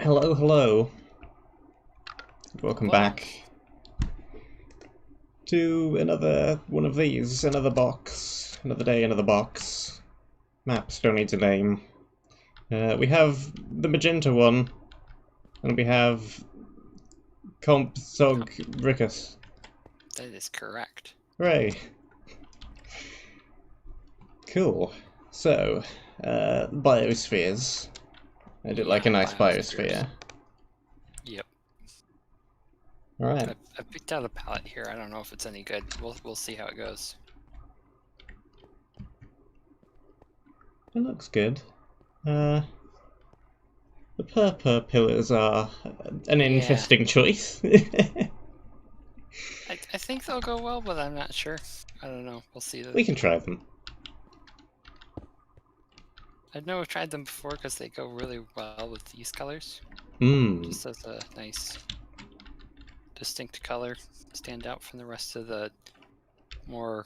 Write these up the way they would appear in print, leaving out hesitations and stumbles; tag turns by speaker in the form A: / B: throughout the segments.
A: Hello, hello. Welcome
B: Hello.
A: back to another one of these. Another box. Another day, another box. Maps don't need a name. We have the magenta one, and we have Compsogbrickus.
B: That is correct.
A: Hooray! Cool. So, biospheres. I did like a nice biosphere.
B: Yep.
A: Alright.
B: I picked out a palette here. I don't know if it's any good. We'll see how it goes.
A: It looks good. The purple pillars are an interesting choice.
B: I think they'll go well, but I'm not sure. I don't know. We'll see.
A: We can try them.
B: I know I've tried them before because they go really well with these colors. Just as a nice, distinct color, stand out from the rest of the more.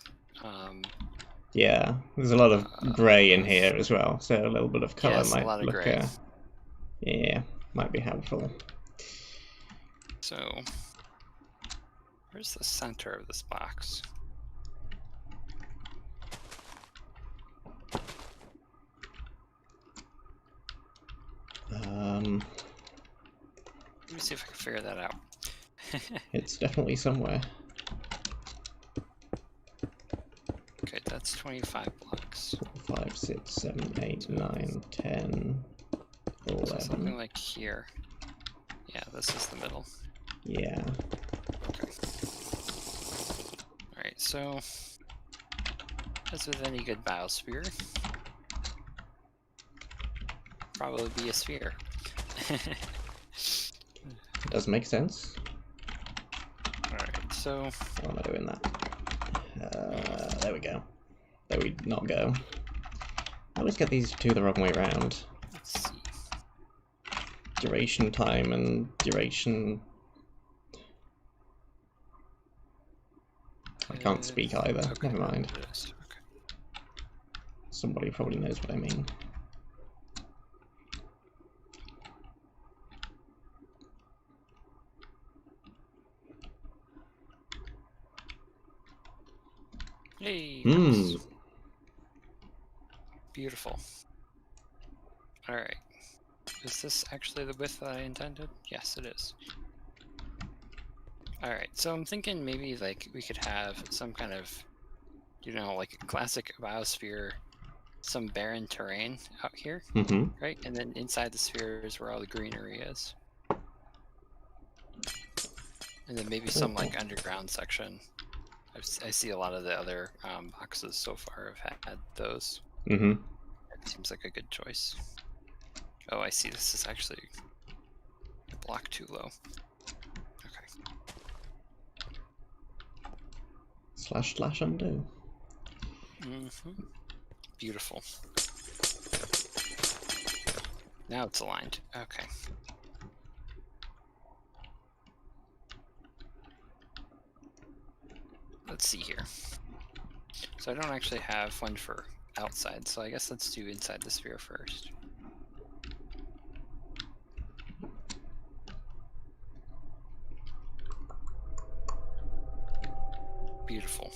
A: Yeah, there's a lot of grey in here as well, so a little bit of colour might
B: a lot of
A: look.
B: gray.
A: Yeah, might be helpful.
B: So, where's the center of this box? Let me see if I can figure that out.
A: It's definitely somewhere.
B: Okay, that's 25 blocks.
A: 5, 6, 7, 8, 9, 10, 11.
B: So something like here. Yeah, this is the middle.
A: Yeah.
B: Okay. Alright, so as with any good biosphere, probably be a sphere.
A: Does make sense.
B: Alright, so
A: How am I doing that? There we go. There we not go. I always get these two the wrong way around.
B: let's see.
A: Duration time and duration. I can't speak either.
B: Okay.
A: Never mind.
B: Okay.
A: Somebody probably knows what I mean.
B: Hey, nice. Beautiful. Alright. Is this actually the width that I intended? Yes, it is. Alright, so I'm thinking maybe like we could have some kind of, like a classic biosphere, some barren terrain out here, right? And then inside the sphere is where all the greenery is. And then maybe some like underground section. I see a lot of the other boxes so far have had those. It seems like a good choice. Oh, I see. This is actually a block too low. Okay.
A: / undo.
B: Beautiful. Now it's aligned. Okay. Let's see here. So I don't actually have one for outside, so I guess let's do inside the sphere first. Beautiful.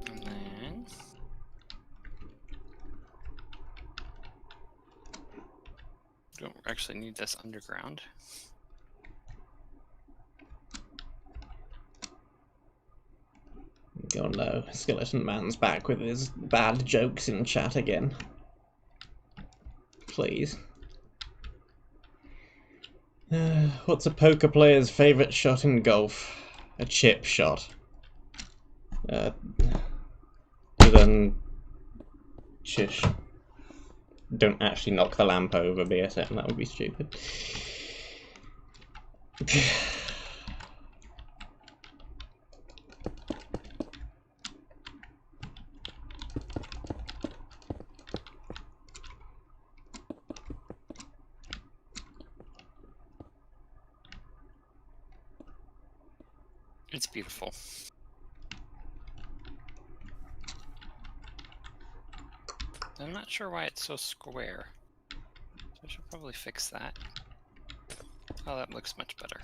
B: And then don't actually need this underground.
A: Oh no, Skeleton Man's back with his bad jokes in chat again. Please. What's a poker player's favourite shot in golf? A chip shot. Then shush. Don't actually knock the lamp over, BSM, that would be stupid.
B: It's beautiful. I'm not sure why it's so square. I should probably fix that. Oh, that looks much better.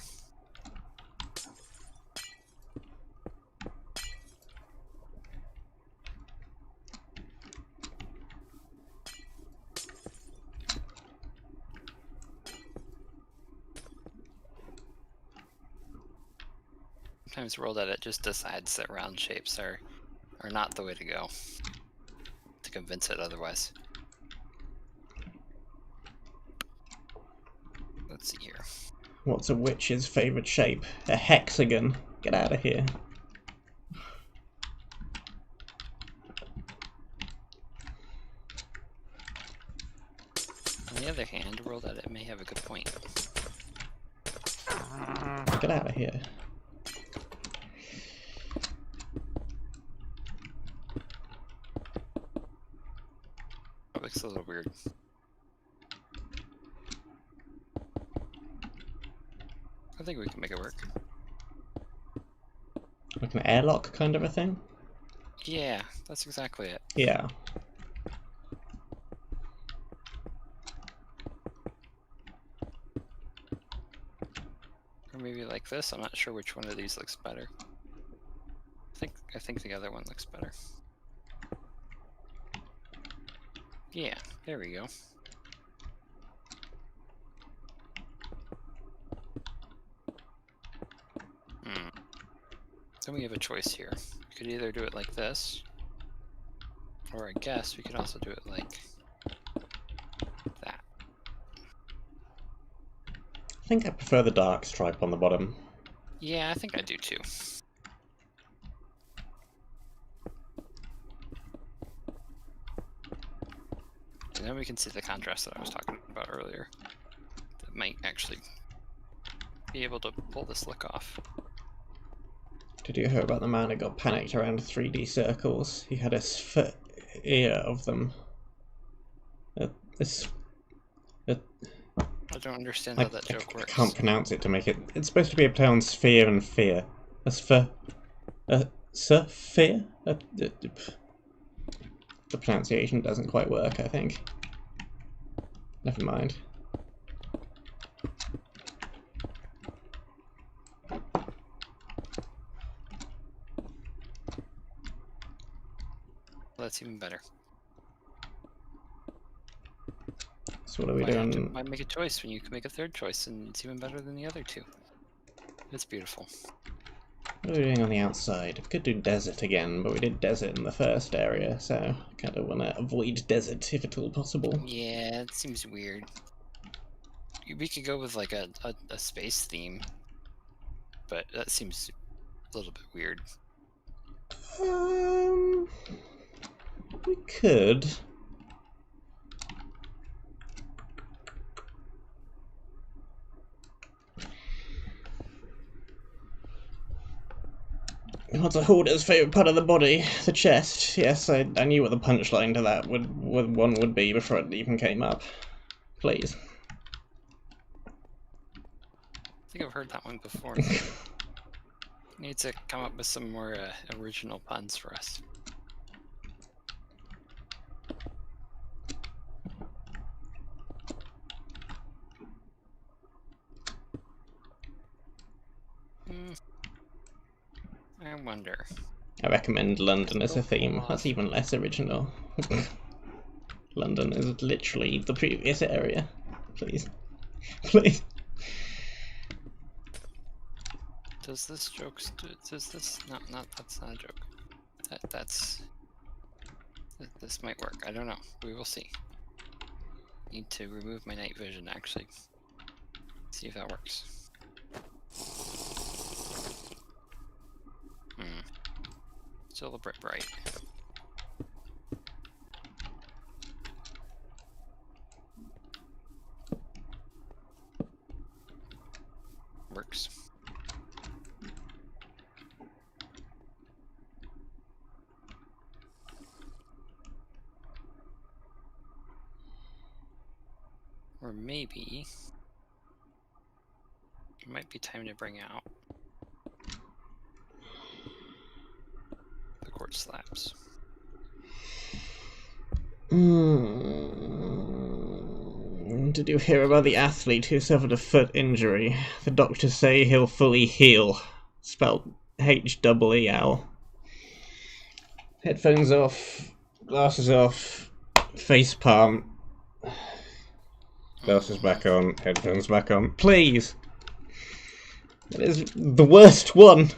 B: Sometimes World Edit just decides that round shapes are not the way to go. To convince it otherwise. Let's see here.
A: What's a witch's favourite shape? A hexagon. Get out of here.
B: On the other hand, World Edit may have a good point.
A: Get out of here.
B: That looks a little weird. I think we can make it work.
A: Like an airlock kind of a thing?
B: Yeah, that's exactly it.
A: Yeah.
B: Or maybe like this. I'm not sure which one of these looks better. I think the other one looks better. Yeah, there we go. Then we have a choice here. We could either do it like this, or I guess we could also do it like that.
A: I think I prefer the dark stripe on the bottom.
B: Yeah, I think I do too. And then we can see the contrast that I was talking about earlier. That might actually be able to pull this look off.
A: Did you hear about the man who got panicked around 3D circles? He had a sphere of them.
B: I don't understand how that joke works.
A: I can't pronounce it to make it. It's supposed to be a play on sphere and fear. A sphere. A sphere? The pronunciation doesn't quite work, I think. Never mind.
B: That's even better.
A: So what are we doing?
B: Why make a choice when you can make a third choice and it's even better than the other two? It's beautiful.
A: What are we doing on the outside? We could do desert again, but we did desert in the first area, so I kind of want to avoid desert if at all possible.
B: Yeah, it seems weird. We could go with like a space theme, but that seems a little bit weird.
A: We could. What's a hoarder's favourite part of the body? The chest. Yes, I knew what the punchline to that would be before it even came up. Please.
B: I think I've heard that one before. Need to come up with some more original puns for us. I wonder.
A: I recommend London as a theme. That's even less original. London is literally the previous area. Please. Please.
B: Does this joke... Does this... No, that's not a joke. This might work. I don't know. We will see. Need to remove my night vision, actually. See if that works. Still a bit bright. Works. Or maybe it might be time to bring out the quartz slabs.
A: Did you hear about the athlete who suffered a foot injury? The doctors say he'll fully heal. Spelled H-E-E-L. Headphones off, glasses off, face palm. Glasses back on, headphones back on. Please! That is the worst one!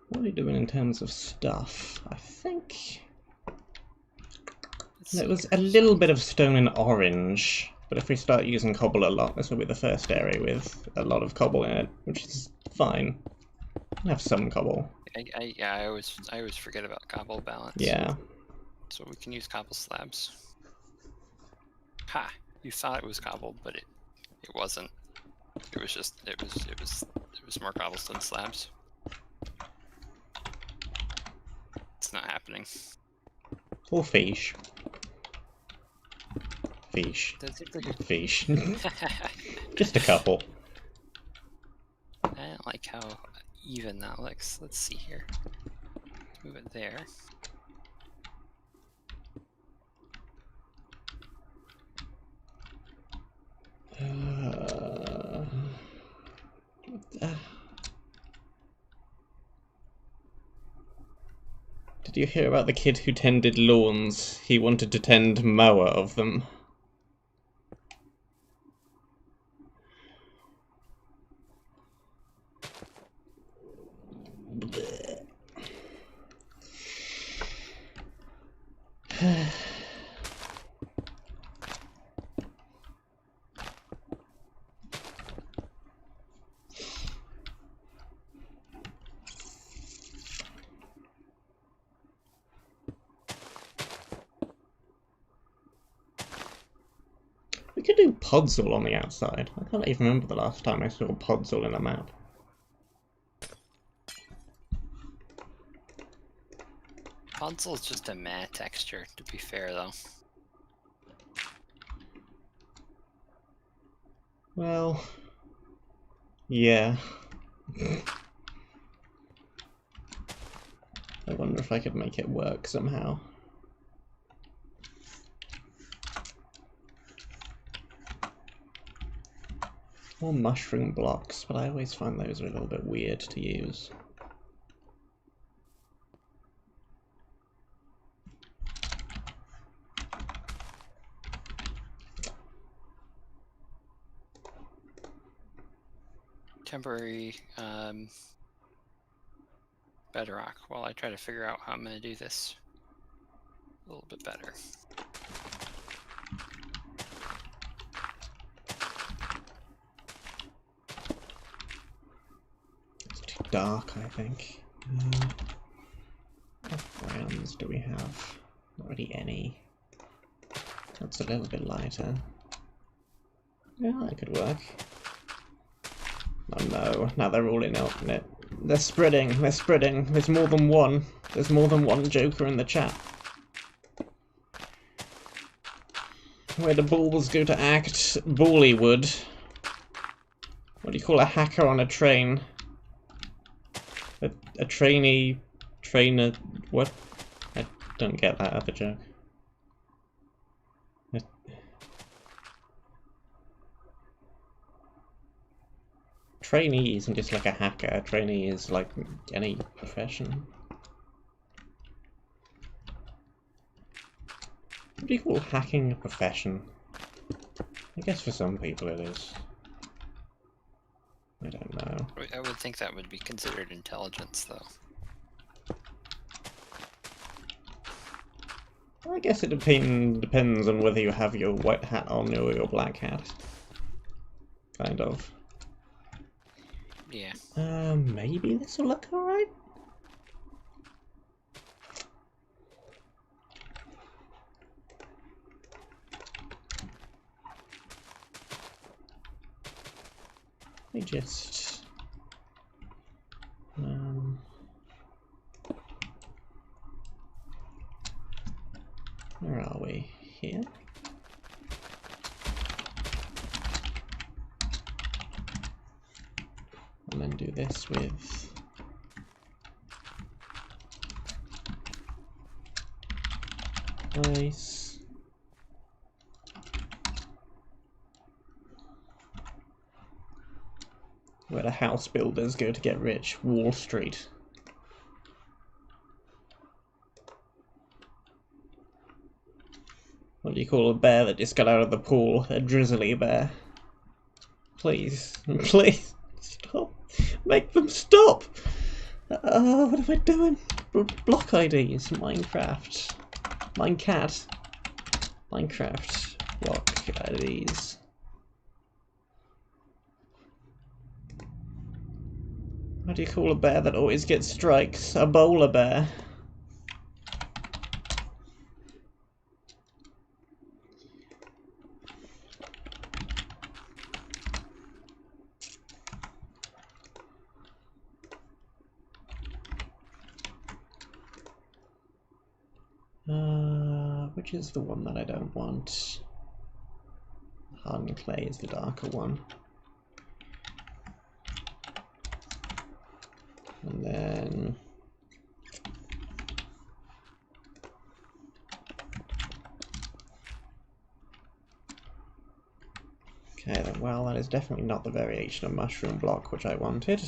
A: What are we doing in terms of stuff? I think there was a little bit of stone and orange, but if we start using cobble a lot, this will be the first area with a lot of cobble in it, which is fine. I have some cobble.
B: I always forget about cobble balance.
A: Yeah.
B: So we can use cobble slabs. Ha! You thought it was cobbled, but it wasn't. It was more cobblestone slabs. It's not happening.
A: Or fish. Fish. Fish. Just a couple.
B: I don't like how even that looks. Let's see here. Let's move it there.
A: Did you hear about the kid who tended lawns? He wanted to tend mower of them. We could do podzol on the outside. I can't even remember the last time I saw podzol in a map.
B: Podzol is just a meh texture, to be fair, though.
A: Well, yeah. I wonder if I could make it work somehow. Or mushroom blocks, but I always find those are a little bit weird to use.
B: Temporary bedrock while I try to figure out how I'm going to do this a little bit better.
A: It's too dark, I think. What browns do we have? Not really any. That's a little bit lighter. Yeah, that could work. Oh no, now they're all in it. They're spreading, they're spreading. There's more than one. There's more than one Joker in the chat. Where do balls go to act? Bollywood. What do you call a hacker on a train? A trainee... trainer... what? I don't get that other joke. Trainee isn't just like a hacker, a trainee is like any profession. What do you call hacking a profession? I guess for some people it is. I don't know.
B: I would think that would be considered intelligence, though.
A: I guess it depends on whether you have your white hat on or your black hat. Kind of.
B: Yeah.
A: Maybe this will look alright? Let me just... where are we? Here? And then do this with ice. Where the house builders go to get rich, Wall Street. What do you call a bear that just got out of the pool? A drizzly bear. Please, please, stop. Make them stop! What am I doing? Block IDs, Minecraft. Minecat. Minecraft. Block IDs. How do you call a bear that always gets strikes? A bowler bear. Which is the one that I don't want? Hardened clay is the darker one. And then okay, then, well, that is definitely not the variation of mushroom block which I wanted.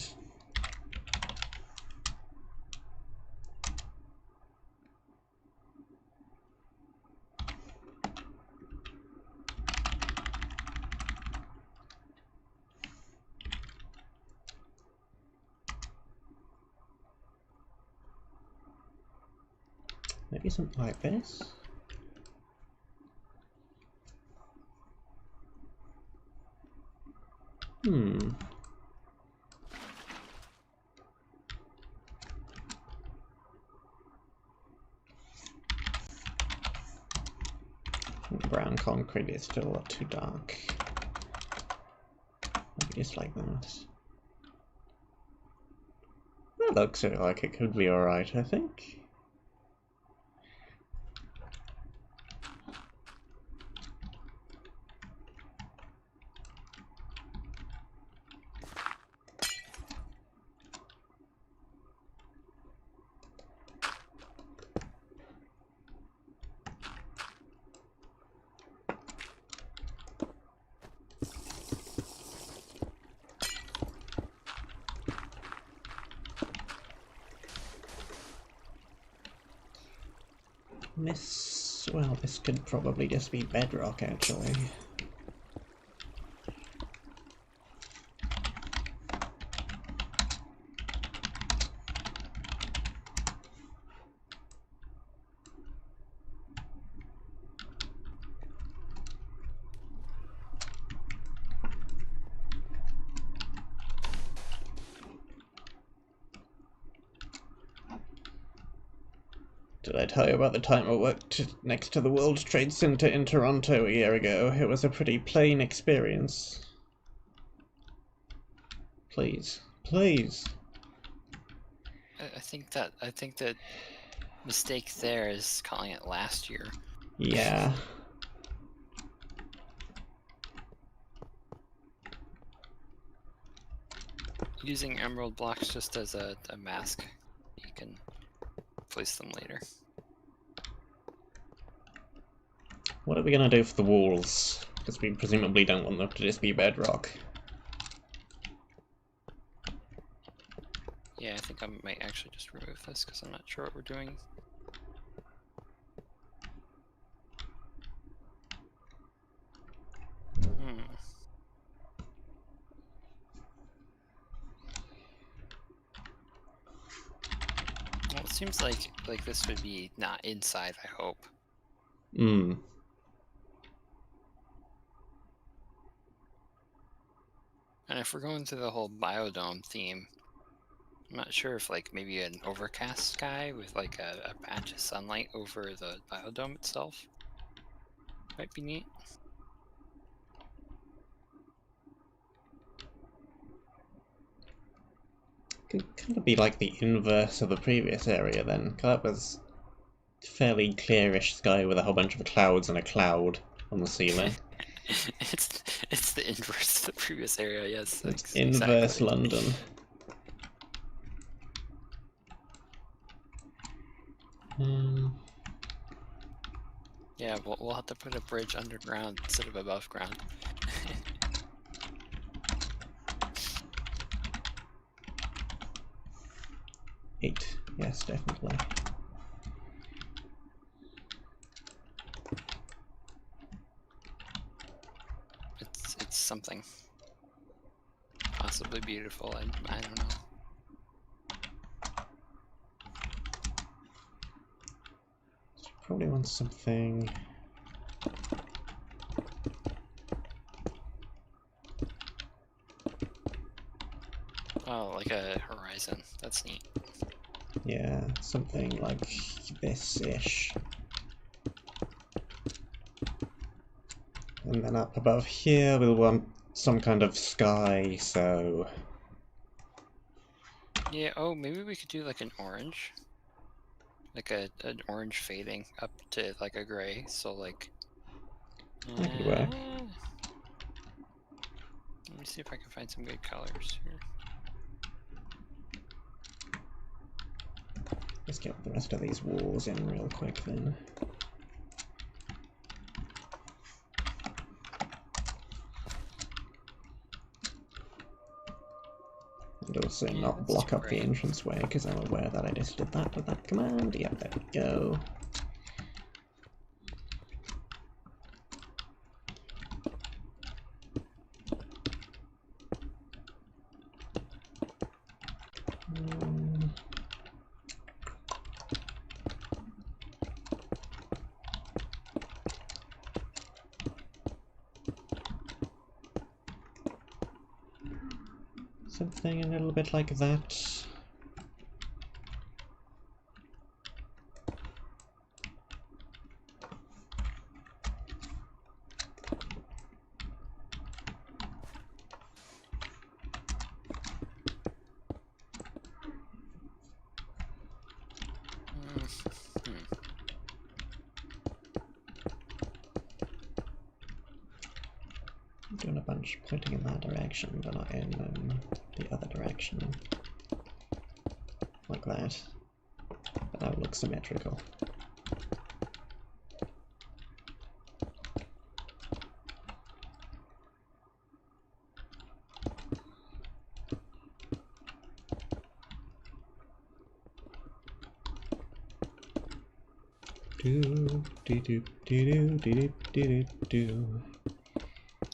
A: Maybe something like this. Brown concrete is still a lot too dark. Maybe just like that. That looks like it could be alright, I think. This, well, this could probably just be bedrock, actually. Did I tell you about the time I worked next to the World Trade Center in Toronto a year ago? It was a pretty plain experience. Please, please.
B: I think that mistake there is calling it last year.
A: Yeah.
B: Using emerald blocks just as a mask, you can place them later.
A: What are we gonna do for the walls? Because we presumably don't want them to just be bedrock.
B: Yeah, I think I might actually just remove this because I'm not sure what we're doing. Well, it seems like this would be not inside, I hope.
A: Hmm.
B: And if we're going through the whole biodome theme, I'm not sure if like maybe an overcast sky with like a patch of sunlight over the biodome itself might be neat.
A: Could kind of be like the inverse of the previous area then, 'cause that was fairly clearish sky with a whole bunch of clouds and a cloud on the ceiling.
B: It's the inverse to the previous area, yes.
A: It's inverse
B: exactly.
A: London.
B: Yeah, we'll have to put a bridge underground instead of above ground.
A: 8, yes, definitely.
B: It's something. Possibly beautiful, I don't know.
A: Probably want something.
B: Oh, like a horizon. That's neat.
A: Yeah, something like this-ish. And then up above here we'll want some kind of sky, so...
B: Yeah, oh, maybe we could do like an orange. Like an orange fading up to like a gray, so like...
A: That could work.
B: Let me see if I can find some good colors here.
A: Let's get the rest of these walls in real quick then. And also not block up the entranceway, because I'm aware that I just did that with that command. Yeah, there we go. Something a little bit like that. I'm doing a bunch pointing in that direction, but not in the other direction. Like that. But that would look symmetrical.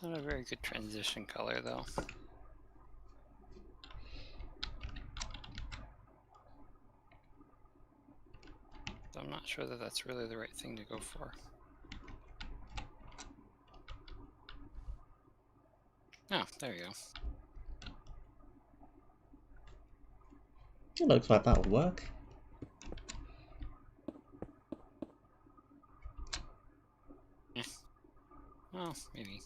B: Not a very good transition color though. So I'm not sure that that's really the right thing to go for. Oh, there you go.
A: It looks like that would work.
B: Yeah. Well, maybe.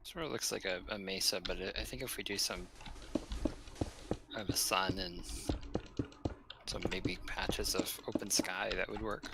B: Sort of looks like a mesa, but I think if we do some of a sun and some maybe patches of open sky, that would work.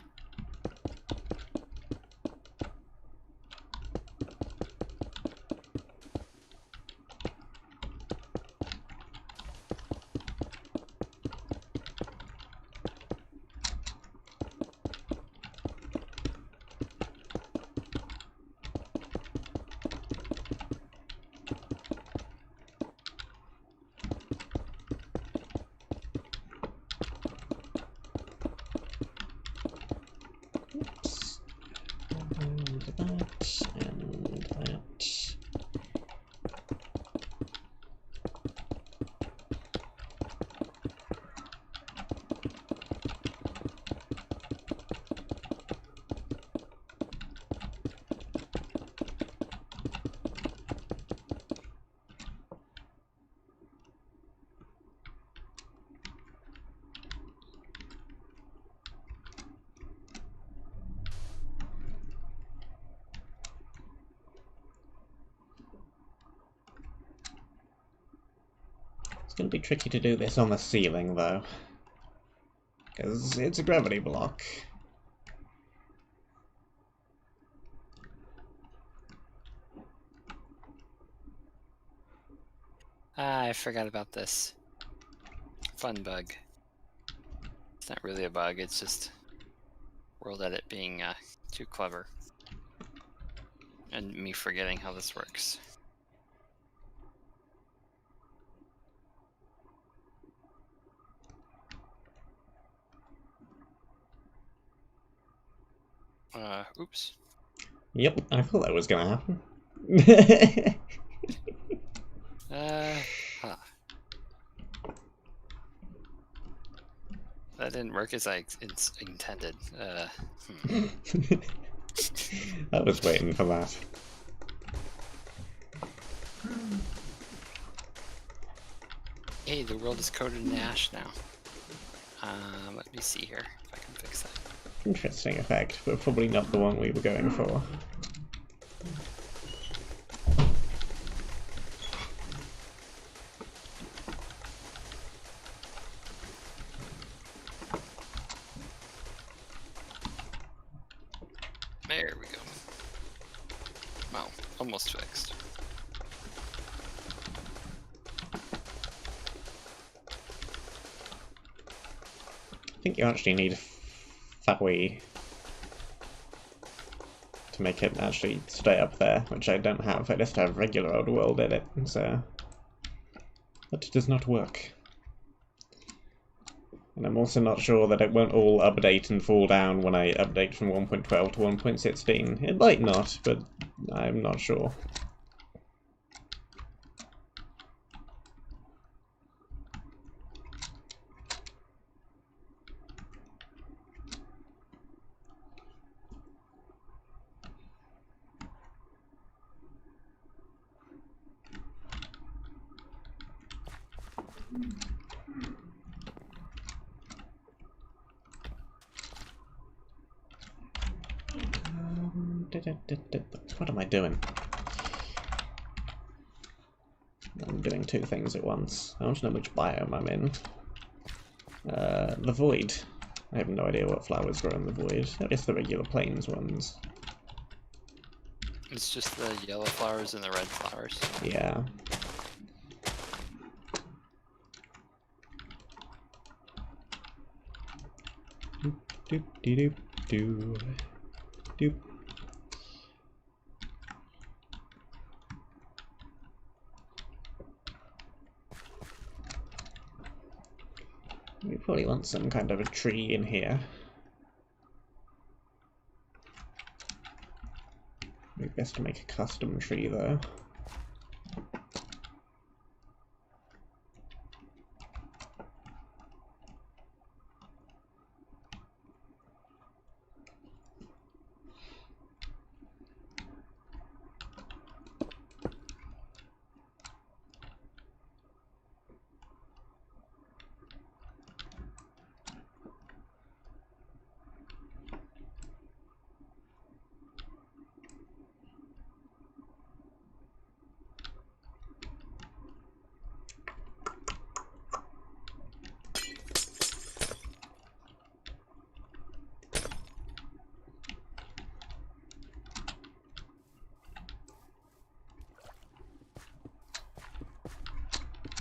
B: It's going to be tricky to do this on the ceiling, though.
A: because it's a gravity block.
B: Ah, I forgot about this. Fun bug. It's not really a bug, it's just World Edit being too clever. And me forgetting how this works. Oops.
A: Yep, I thought that was gonna happen.
B: Huh. That didn't work as I intended.
A: I was waiting for that.
B: Hey, the world is coated in ash now. Let me see here if I can fix that.
A: Interesting effect, but probably not the one we were going for.
B: There we go. Well, almost fixed.
A: I think you actually need Fabui to make it actually stay up there, which I don't have. I just have regular old world edit, so that does not work. And I'm also not sure that it won't all update and fall down when I update from 1.12 to 1.16. It might not, but I'm not sure. What am I doing? I'm doing two things at once. I want to know which biome I'm in. The Void. I have no idea what flowers grow in the Void. I guess the regular plains ones.
B: It's just the yellow flowers and the red flowers.
A: Yeah. Doop doop doop doop doop. We probably want some kind of a tree in here. Maybe best to make a custom tree though.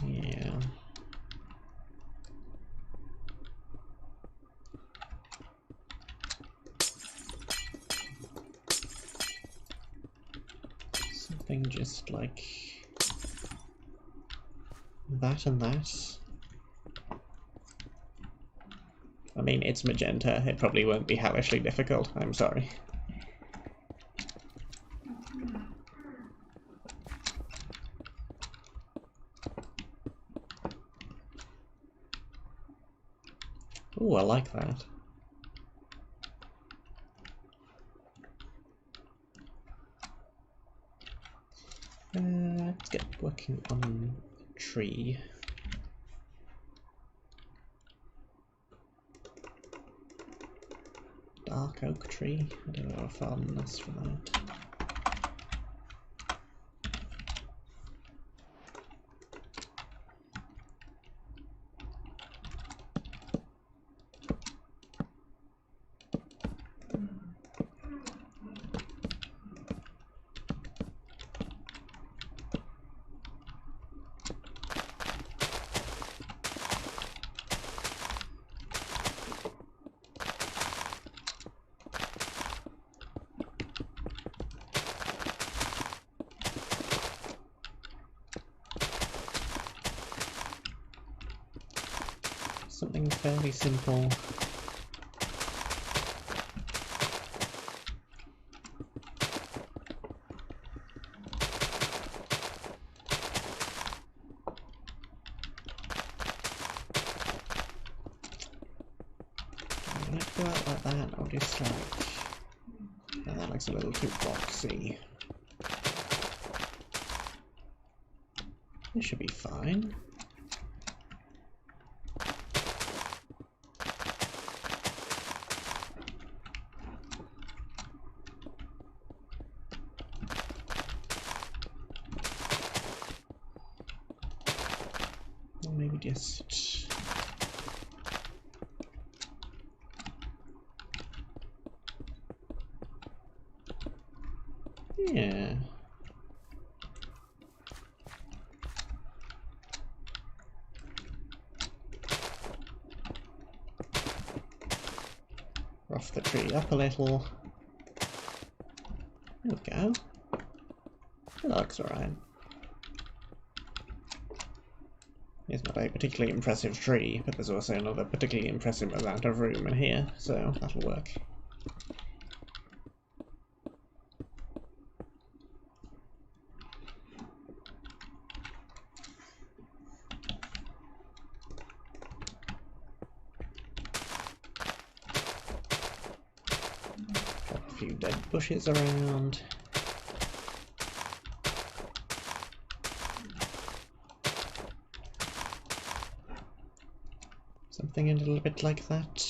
A: Yeah. Something just like that and that. I mean, it's magenta. It probably won't be hellishly difficult. I'm sorry. Ooh, I like that. Let's get working on a tree. Dark oak tree? I don't know if I'll fondness for that. Something fairly simple. Let it go out like that, or just like... Oh, that looks a little too boxy. This should be fine. Or maybe just... Yeah. Rough the tree up a little. There we go. That looks alright. It's not a particularly impressive tree, but there's also not a particularly impressive amount of room in here, so that'll work. Drop a few dead bushes around. Something a little bit like that.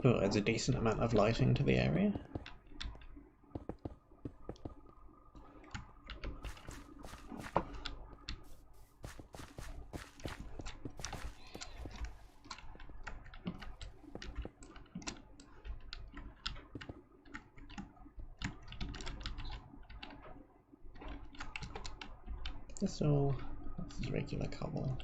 A: Oh, adds a decent amount of lighting to the area. This is regular cobble.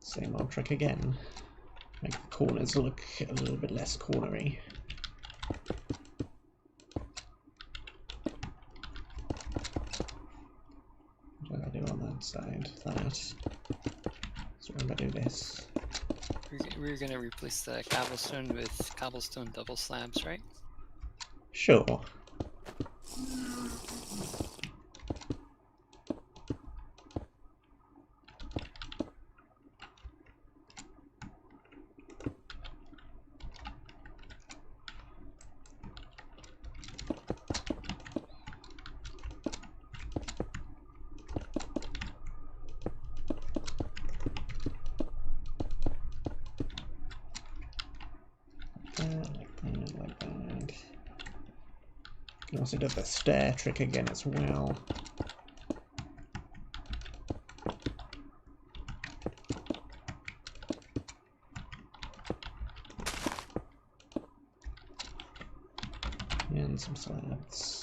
A: Same old trick again. Make the corners look a little bit less cornery. What did I do on that side? That. So I'm gonna do this.
B: We're gonna replace the cobblestone with cobblestone double slabs, right?
A: Sure. Like that. You also did the stair trick again as well. And some slabs.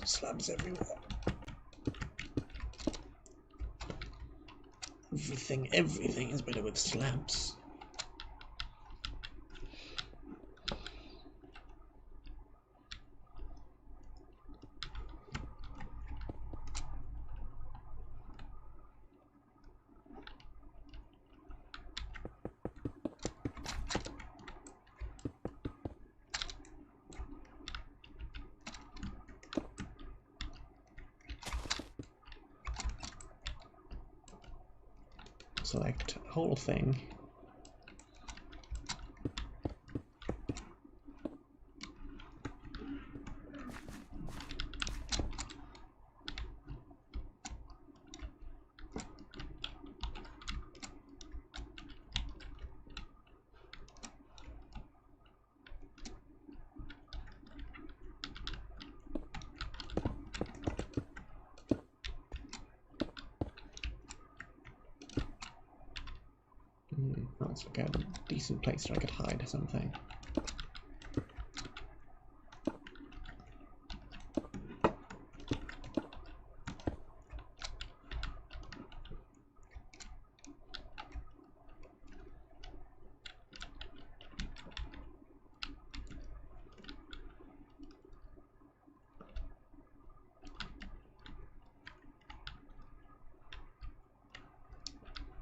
A: Slabs everywhere. Everything is better with slabs. select whole thing. Let's look at a decent place where I could hide something.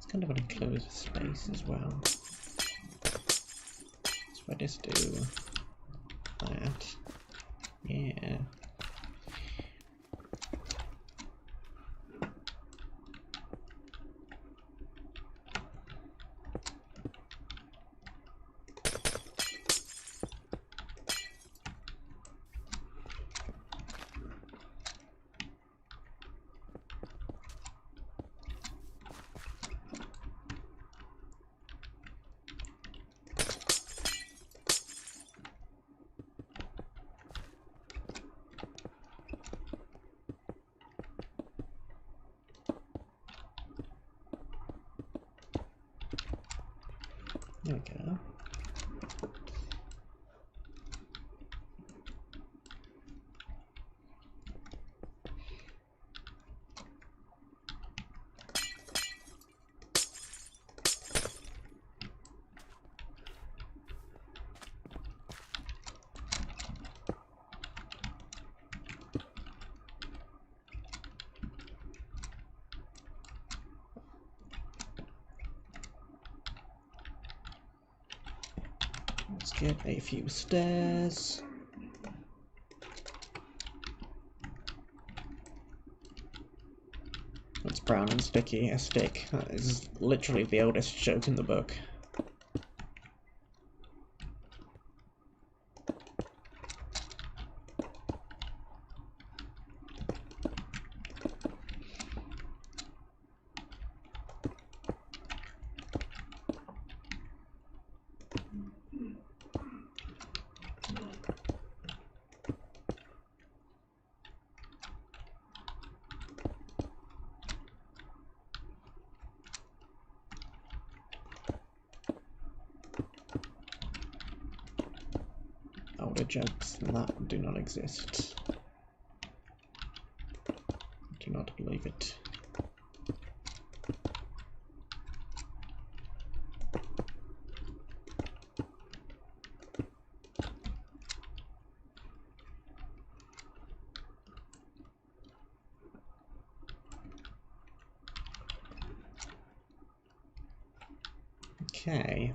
A: Kind of an enclosed space as well. So I just do that. Yeah. There we go. Let's get a few stairs. It's brown and sticky, a stick. That is literally the oldest joke in the book. Older jokes than that do not exist. Do not believe it. Okay.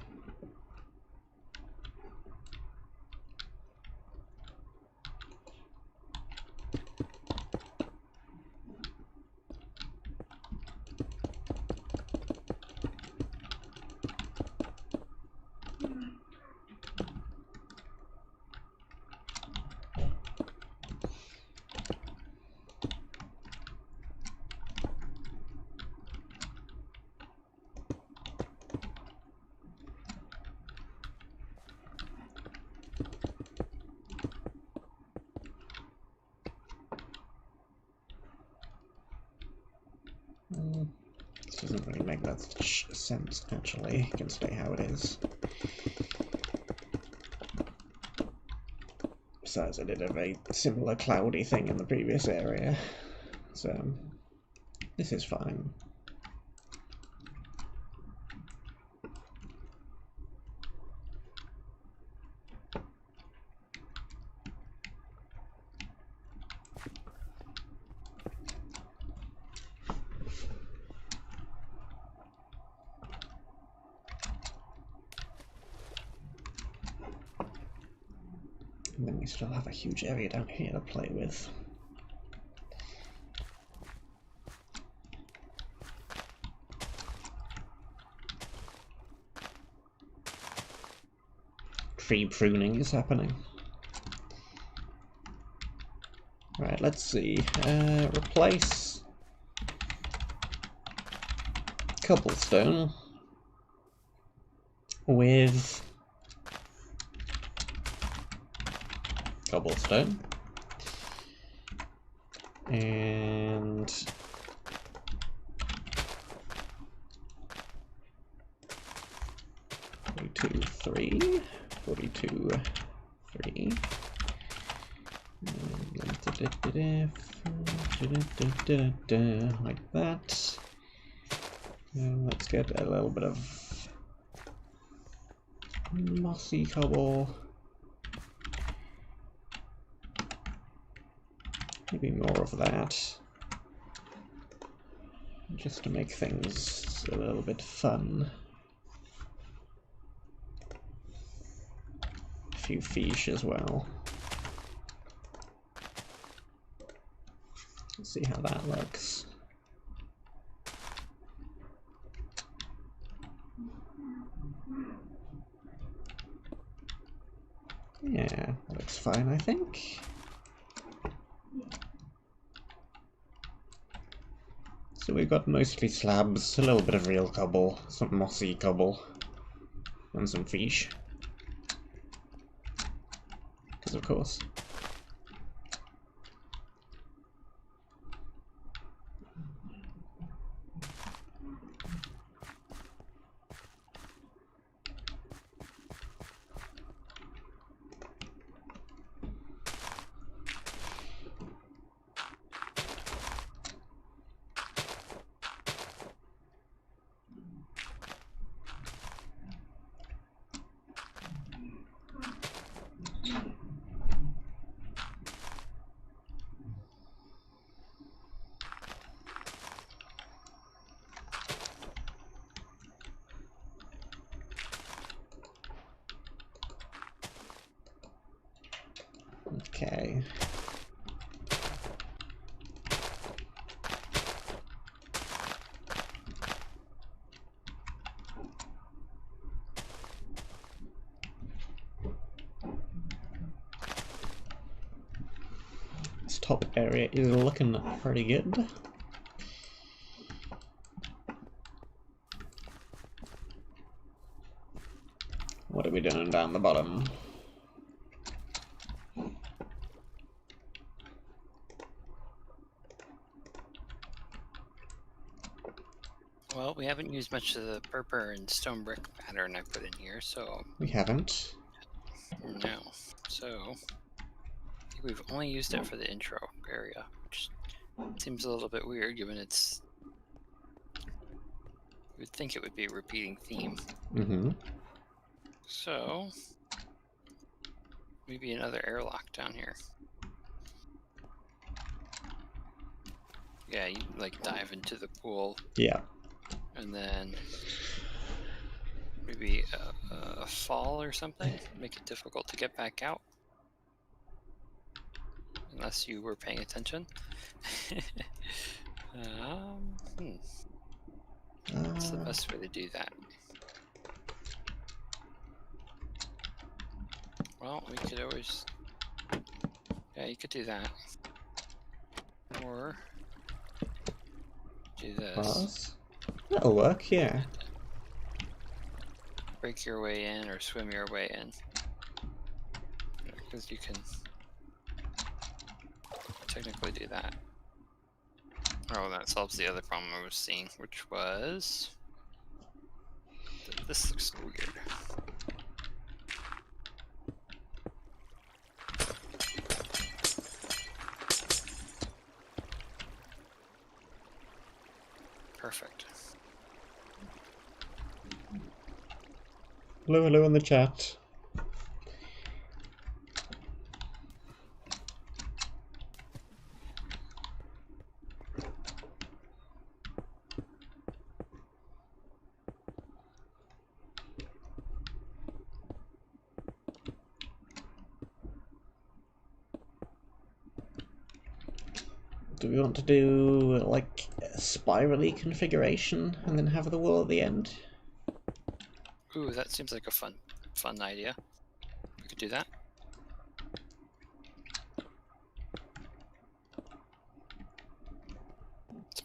A: This doesn't really make that much sense, actually. It can stay how it is. Besides, I did a very similar cloudy thing in the previous area, so this is fine. And then we still have a huge area down here to play with. tree pruning is happening. Right, let's see. Replace cobblestone with cobblestone. And 42, 3, 42, 3. Like that. And let's get a little bit of mossy cobble. Maybe more of that. Just to make things a little bit fun. A few fish as well. Let's see how that looks. Yeah, that looks fine, I think. So we've got mostly slabs, a little bit of real cobble, some mossy cobble, and some fish. Because of course. Okay. This top area is looking pretty good. What are we doing down the bottom?
B: Well, we haven't used much of the purple and stone brick pattern I put in here, so...
A: We haven't.
B: No. So, I think we've only used it for the intro area, which seems a little bit weird given it's... You would think it would be a repeating theme.
A: Mm-hmm.
B: So, maybe another airlock down here. Yeah, you like dive into the pool.
A: Yeah.
B: And then maybe a fall or something, make it difficult to get back out. Unless you were paying attention. What's the best way to do that? Well, we could always... Yeah, you could do that. Or... do this.
A: Pause. That'll work, yeah.
B: Break your way in or swim your way in. Because you can technically do that. Oh, that solves the other problem I was seeing, which was... This looks weird. Perfect.
A: Hello, hello in the chat. Do we want to do like a spirally configuration and then have the wall at the end?
B: Ooh, that seems like a fun idea.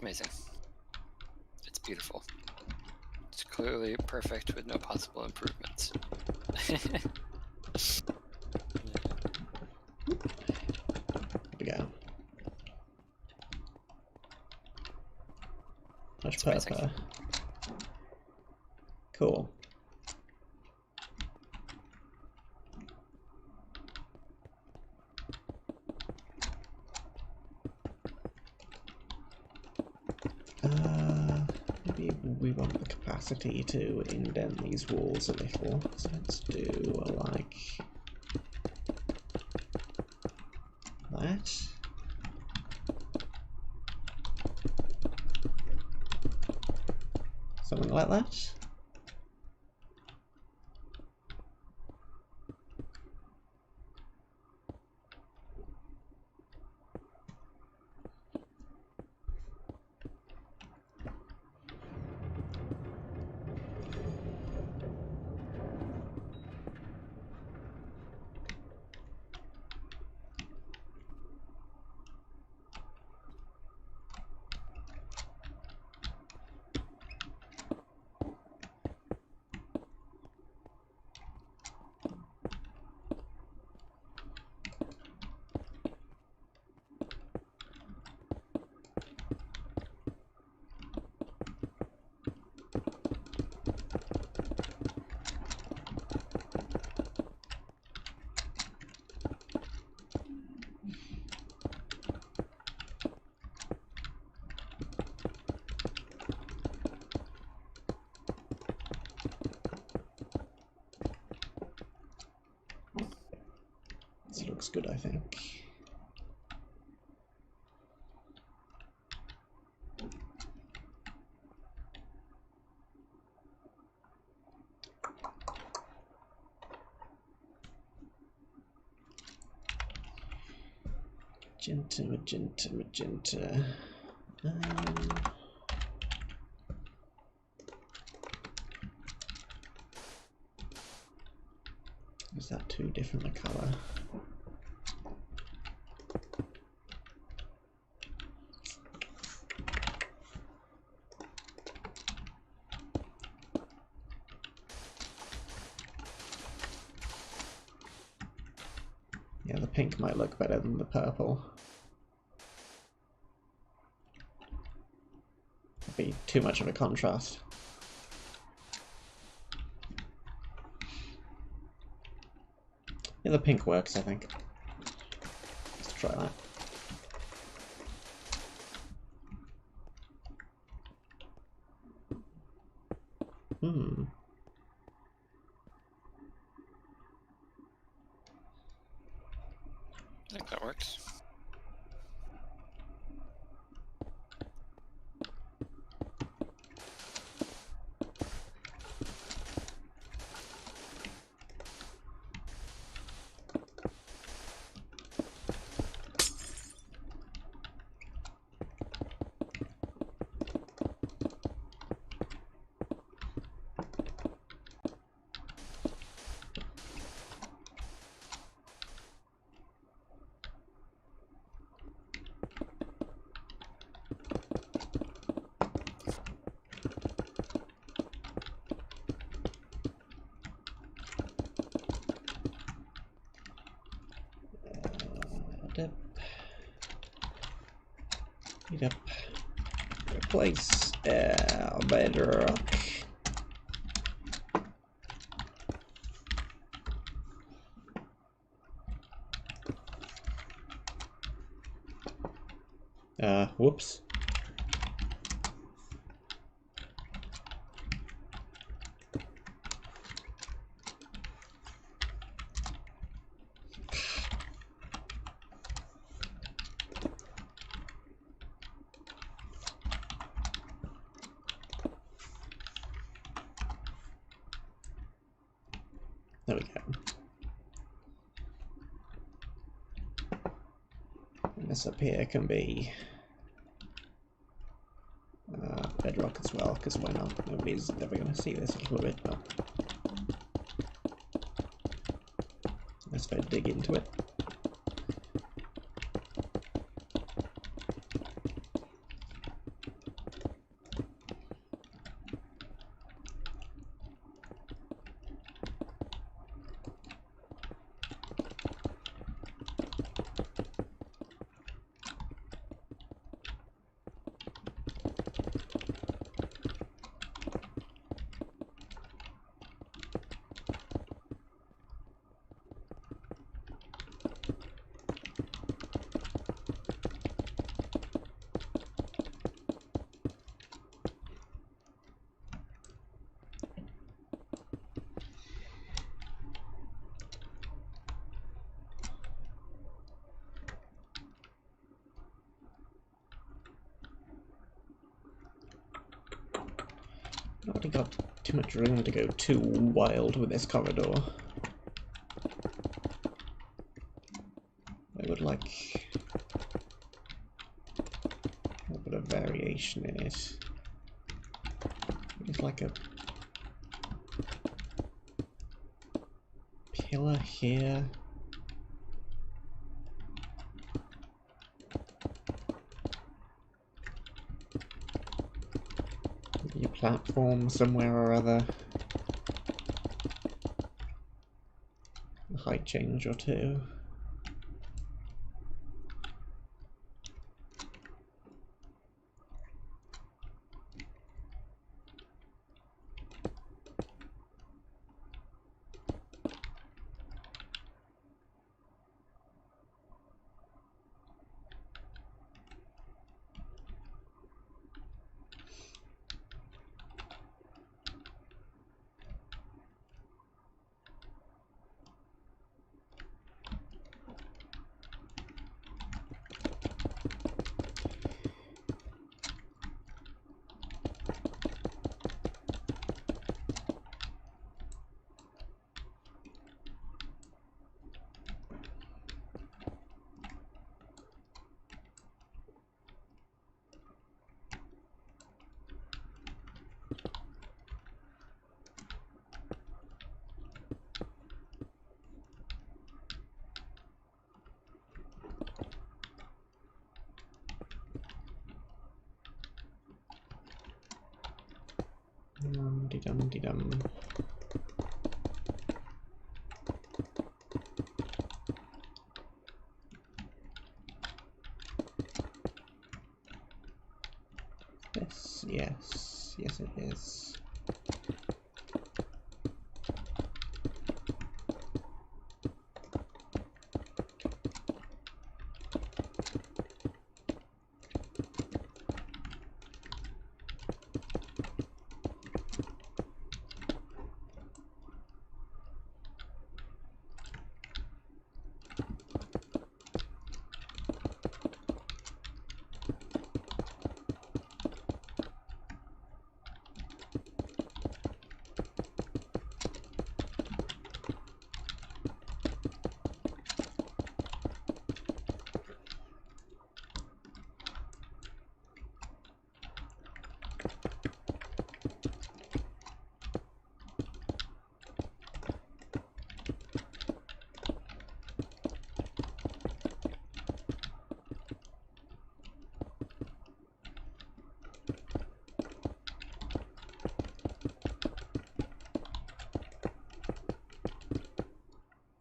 B: amazing. It's beautiful. It's clearly perfect with no possible improvements.
A: There we go. Much
B: That's
A: purple. Cool. Maybe we want the capacity to indent these walls a little. So let's do like that. Something like that. This looks good, I think. Magenta, magenta, magenta. Is that too different a colour? Yeah, the pink might look better than the purple. It'd be too much of a contrast. Yeah, the pink works, I think. Let's try that.
B: I think that works. Yep. Replace bedrock. Whoops. There we go. And this up here can be bedrock as well, because why not? Nobody's ever going to see this a little bit, but let's go dig into it.
A: Not really got too much room to go too wild with this corridor. I would like a little bit of variation in it. Just like a pillar here. Maybe a platform somewhere or other. A height change or two. Dum-de-dum-de-dum. Yes, it is.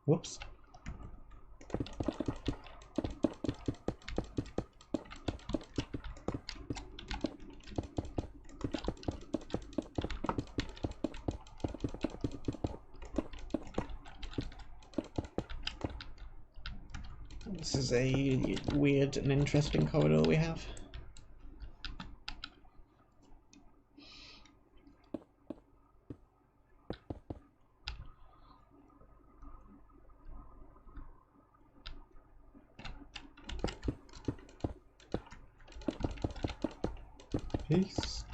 A: Whoops. This is a weird and interesting corridor we have. Peace.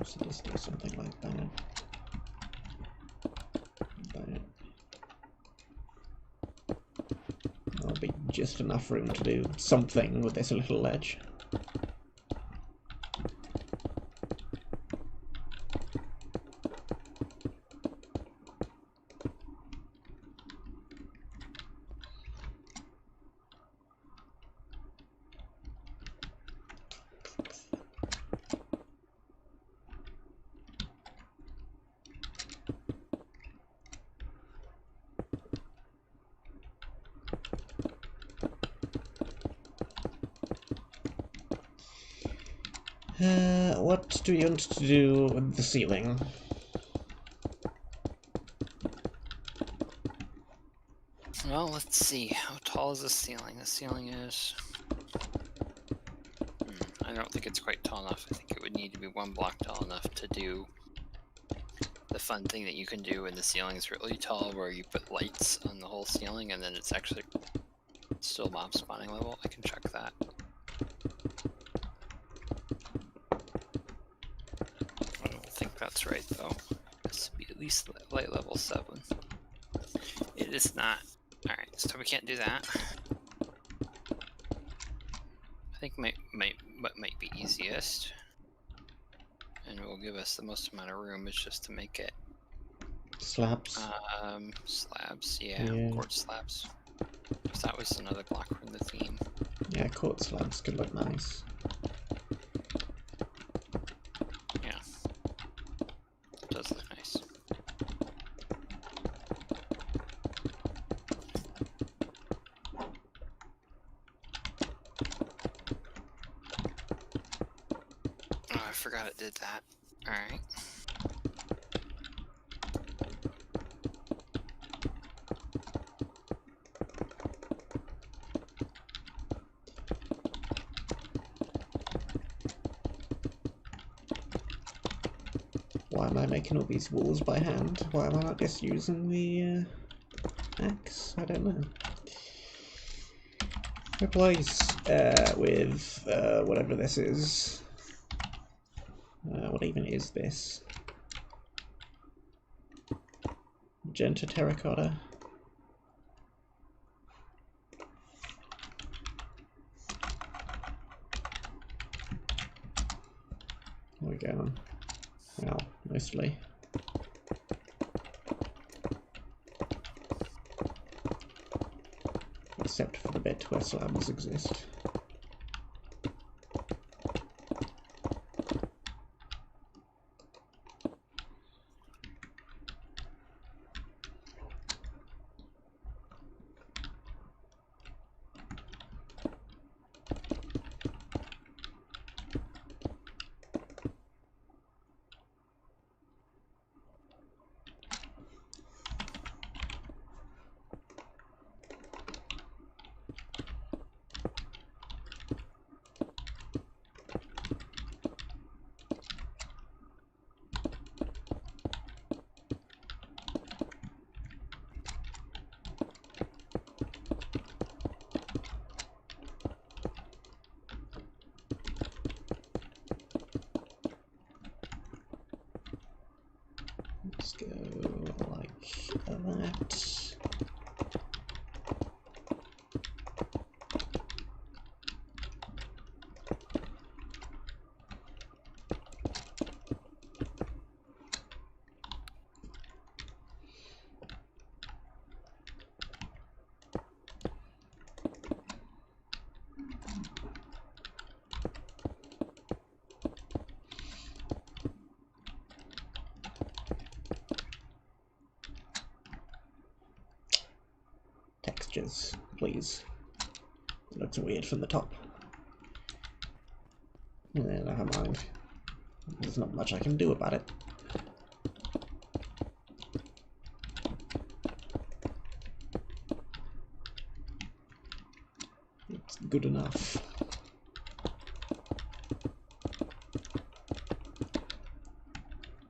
A: So just do something like that. That'll be just enough room to do something with this little ledge. What do you want to do with the ceiling?
B: Well, let's see. How tall is the ceiling? The ceiling is... I don't think it's quite tall enough. I think it would need to be one block tall enough to do the fun thing that you can do when the ceiling is really tall, where you put lights on the whole ceiling, and then it's actually still mob spawning level. I can check that. I don't think that's right though. It has to be at least light level 7. It is not. Alright, so we can't do that. I think what might be easiest, and will give us the most amount of room, is just to make it
A: slabs.
B: Slabs, yeah. Quartz slabs. Because that was another block from the theme.
A: Yeah, quartz slabs could look nice.
B: Yeah. It does look nice. Oh, I forgot it did that. Alright.
A: Why am I making all these walls by hand? Why am I not just using the axe? I don't know. Replace with whatever this is. What even is this? Magenta terracotta. There we go. Well, mostly. Except for the bit where slabs exist. Let's go like that. Textures, please. It looks weird from the top. Never mind. There's not much I can do about it. It's good enough.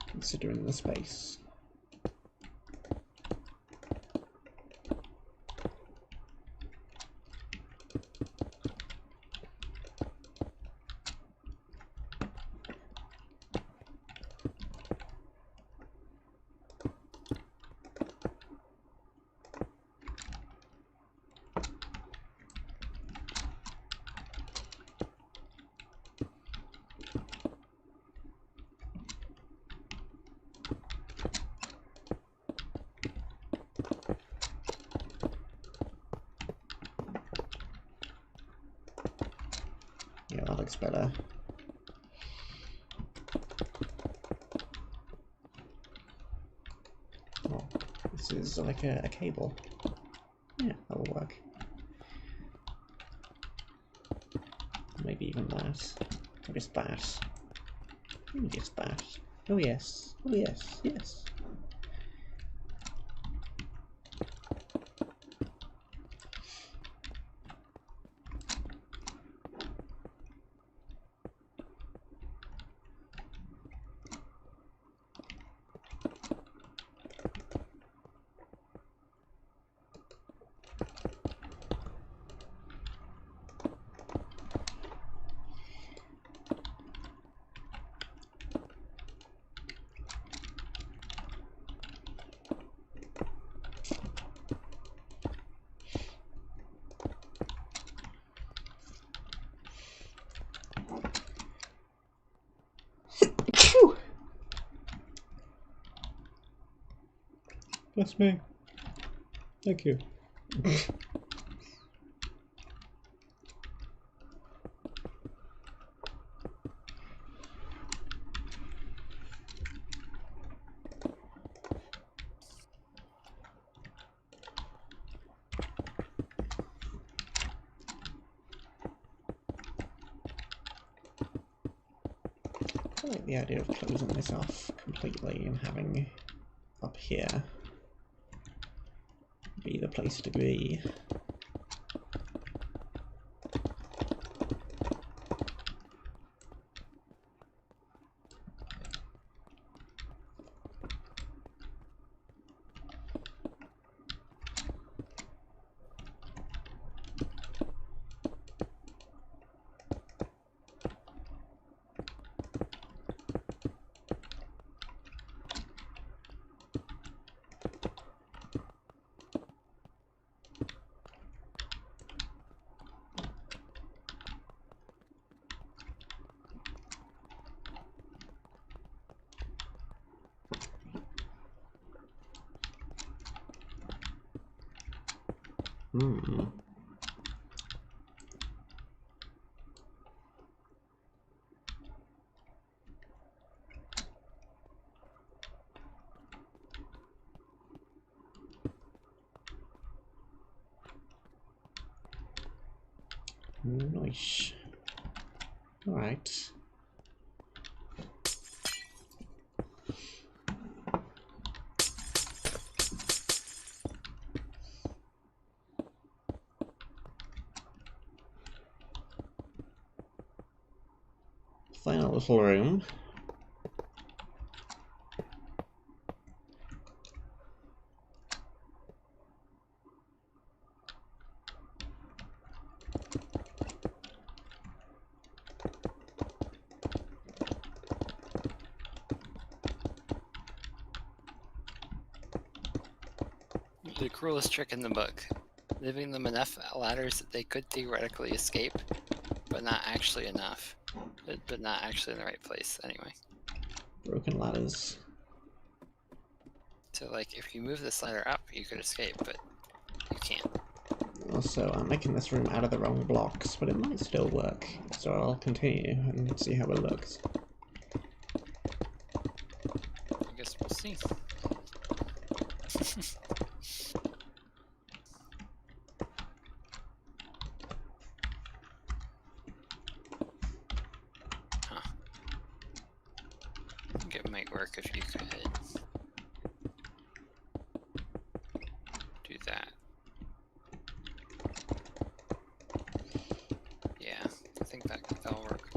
A: Considering the space. Yeah, that looks better. Oh, this is like a cable. Yeah, that will work. Maybe even that. Or just that. Maybe just that. Oh yes. Oh yes. Yes. Bless me. Thank you. I like the idea of closing this off completely and having up here be the place to be. Nice. Alright. Final little room.
B: The cruelest trick in the book. Leaving them enough ladders that they could theoretically escape, but not actually enough. But not actually in the right place, anyway.
A: Broken ladders.
B: So, like, if you move this ladder up, you could escape, but you can't.
A: Also, I'm making this room out of the wrong blocks, but it might still work. So I'll continue and see how it looks.
B: I guess we'll see. Huh. I think it might work if you could do that. Yeah, I think that'll work.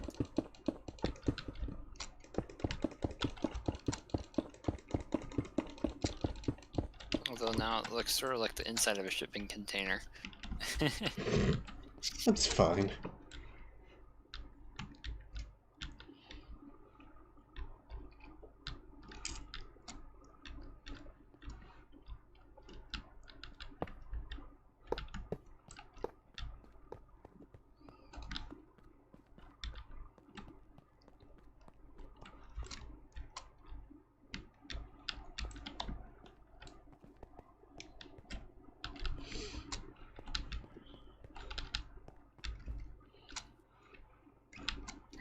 B: Although now it looks sort of like the inside of a shipping container.
A: That's fine.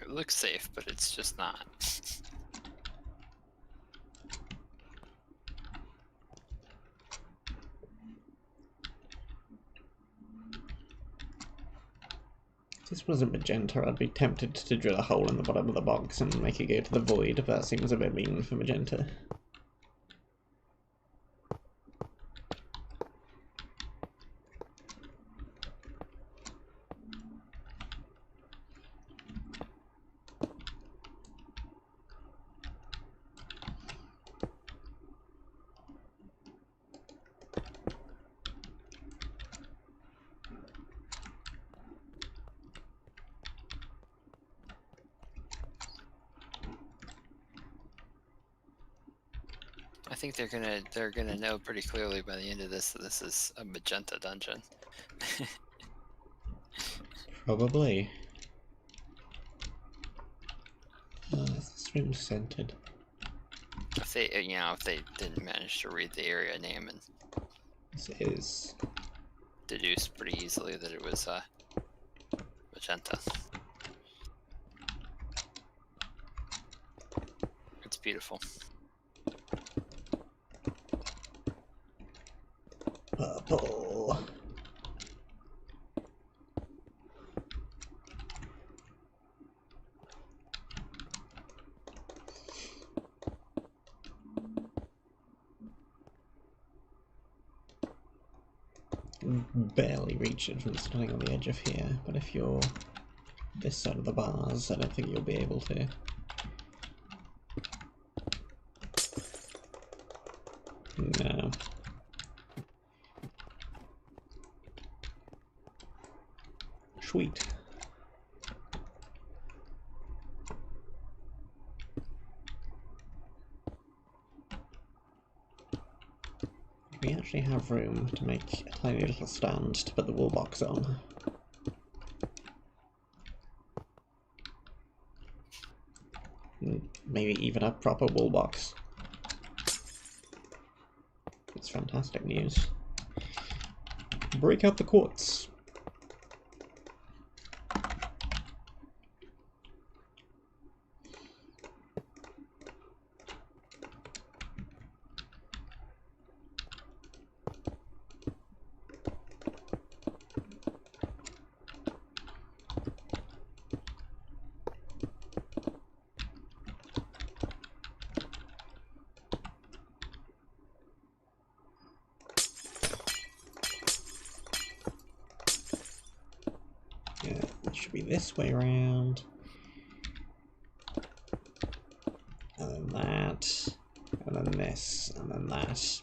B: It looks safe, but it's just not.
A: If this wasn't magenta, I'd be tempted to drill a hole in the bottom of the box and make it go to the void, but that seems a bit mean for magenta.
B: I think they're gonna know pretty clearly by the end of this that this is a magenta dungeon.
A: Probably. This room's scented.
B: If they, if they didn't manage to read the area name and
A: This is
B: deduce pretty easily that it was magenta. It's beautiful.
A: purple. Barely reach it from standing on the edge of here, but if you're this side of the bars, I don't think you'll be able to. No. Sweet. We actually have room to make a tiny little stand to put the wool box on. Maybe even a proper wool box. It's fantastic news. Break out the quartz. Yeah, it should be this way around. And then that. And then this. And then that.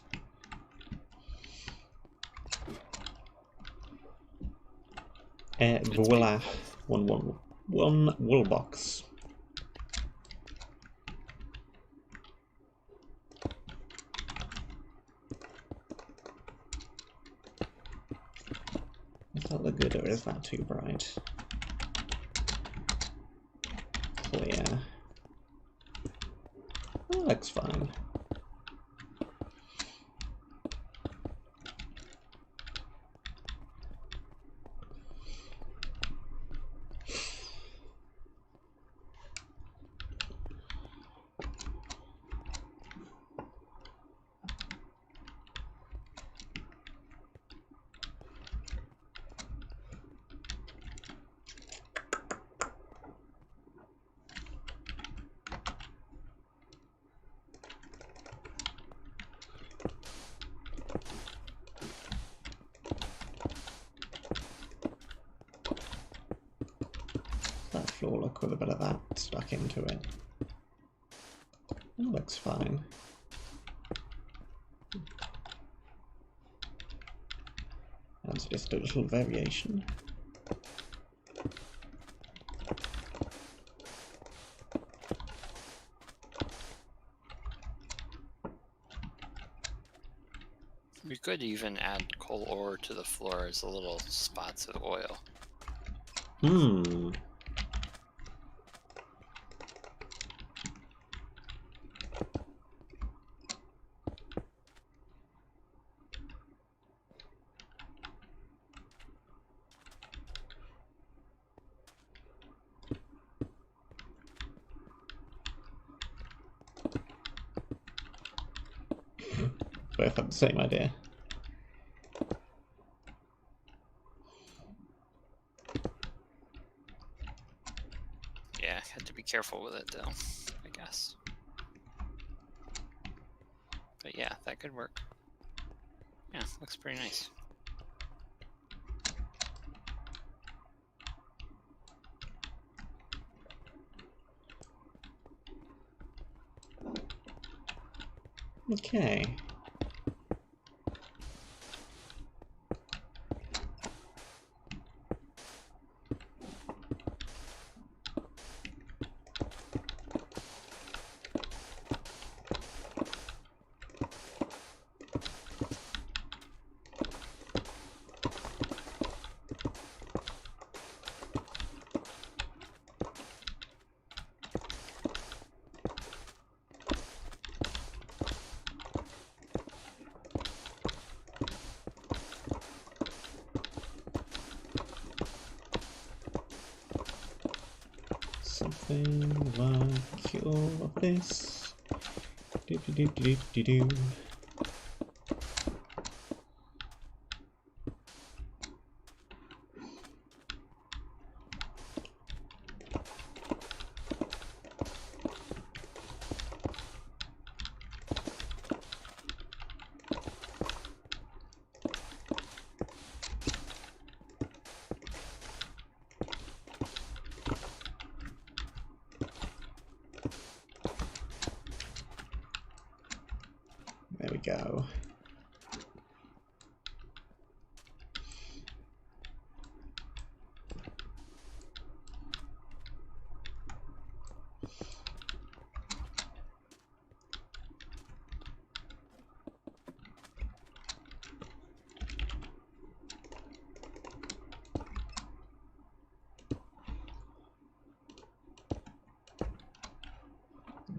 A: Voila. One wool box. Does that look good, or is that too bright? Clear. That looks fine. That floor look with a bit of that stuck into it. That looks fine. That's just a little variation.
B: We could even add coal ore to the floor as little spots of oil.
A: Hmm. Both have the same idea.
B: Yeah, had to be careful with it though, I guess. But yeah, that could work. Yeah, looks pretty nice.
A: Okay. something like your place. Do do do do do do. There we go.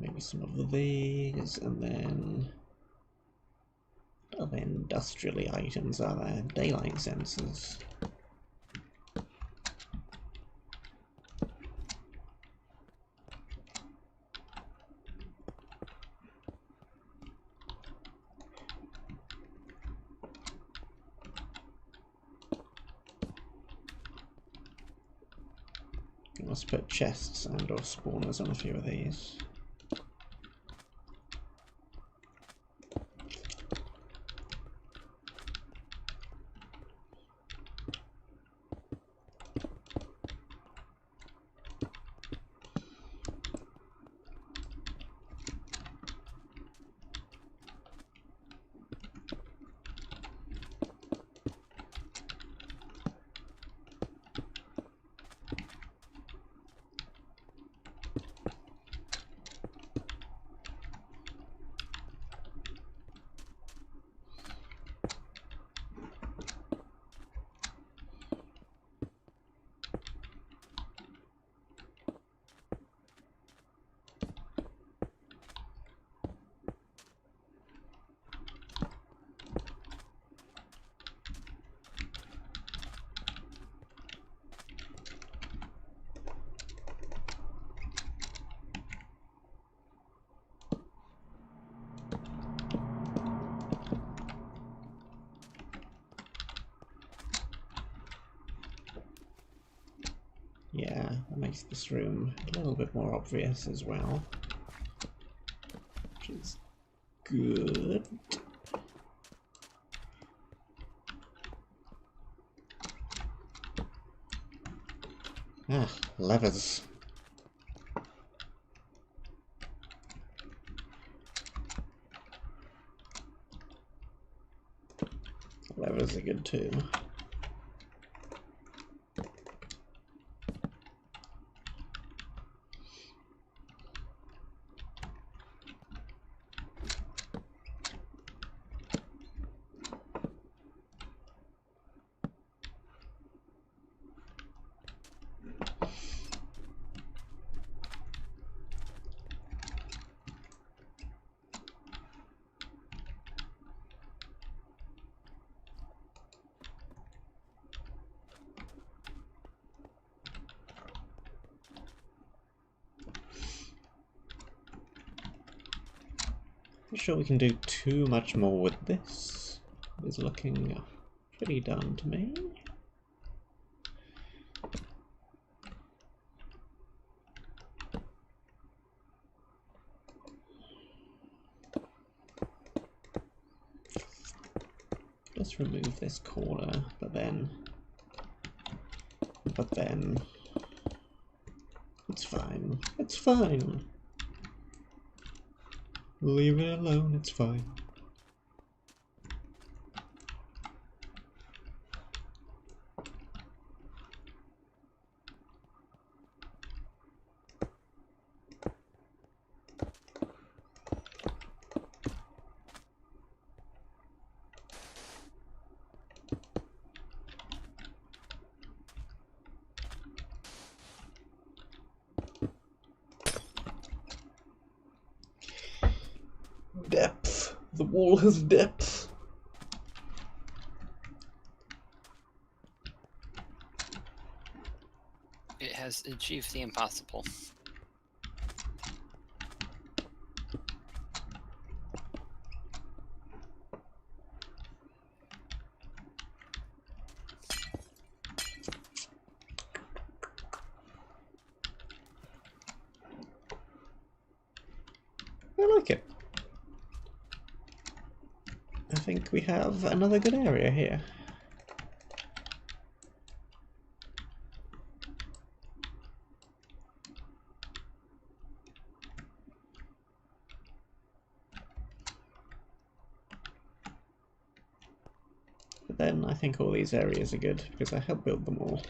A: Maybe some of these, and then other industrially items are there. Daylight sensors. Let's put chests and or spawners on a few of these. Yeah, that makes this room a little bit more obvious as well, which is good. Ah, levers. Levers are good too. Not sure we can do too much more with this. It's looking pretty done to me. Let's remove this corner, but then it's fine. It's fine. Leave it alone, it's fine. Depth. The wall has depth.
B: It has achieved the impossible.
A: like it. I think we have another good area here. But then I think all these areas are good because I helped build them all.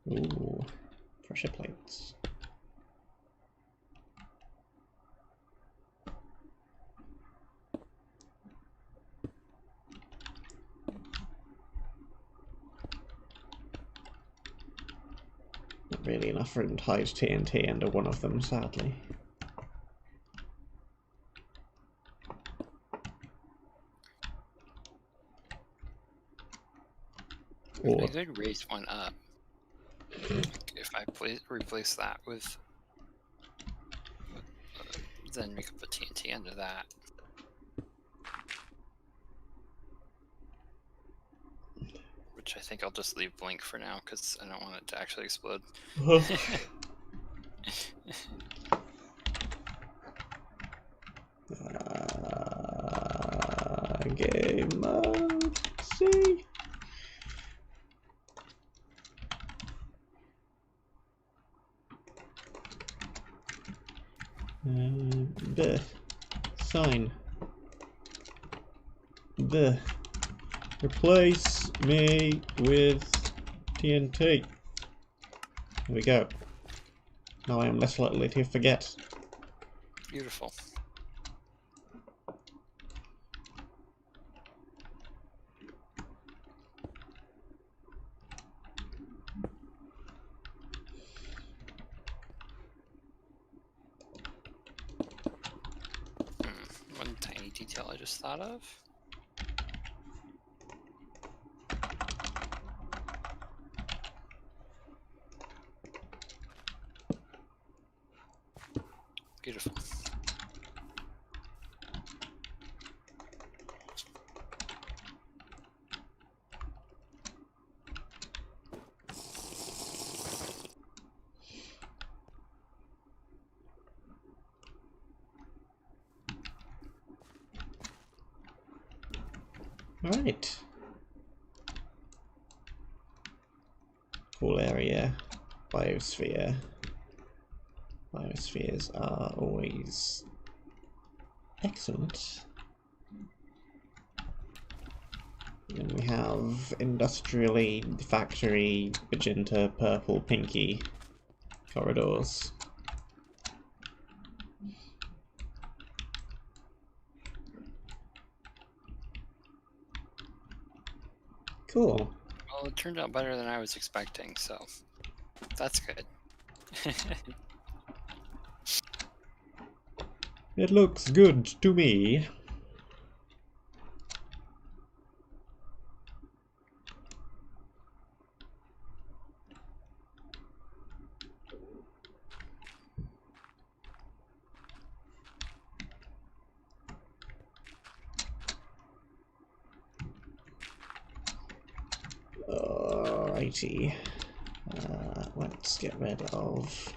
A: Ooh, pressure plates. Not really enough room to hide TNT under one of them, sadly.
B: I could raise one up. If I replace that with then we could put TNT under that. Which I think I'll just leave blank for now because I don't want it to actually explode.
A: Game mode. See. The sign. The replace me with TNT. There we go. Now I am less likely to forget.
B: Beautiful. One tiny detail I just thought of. Beautiful.
A: Alright. Cool area. Biosphere. Biospheres are always excellent. And we have industrially, factory, magenta, purple, pinky corridors. Cool.
B: Well, it turned out better than I was expecting, so that's good.
A: It looks good to me. Alrighty. Let's get rid of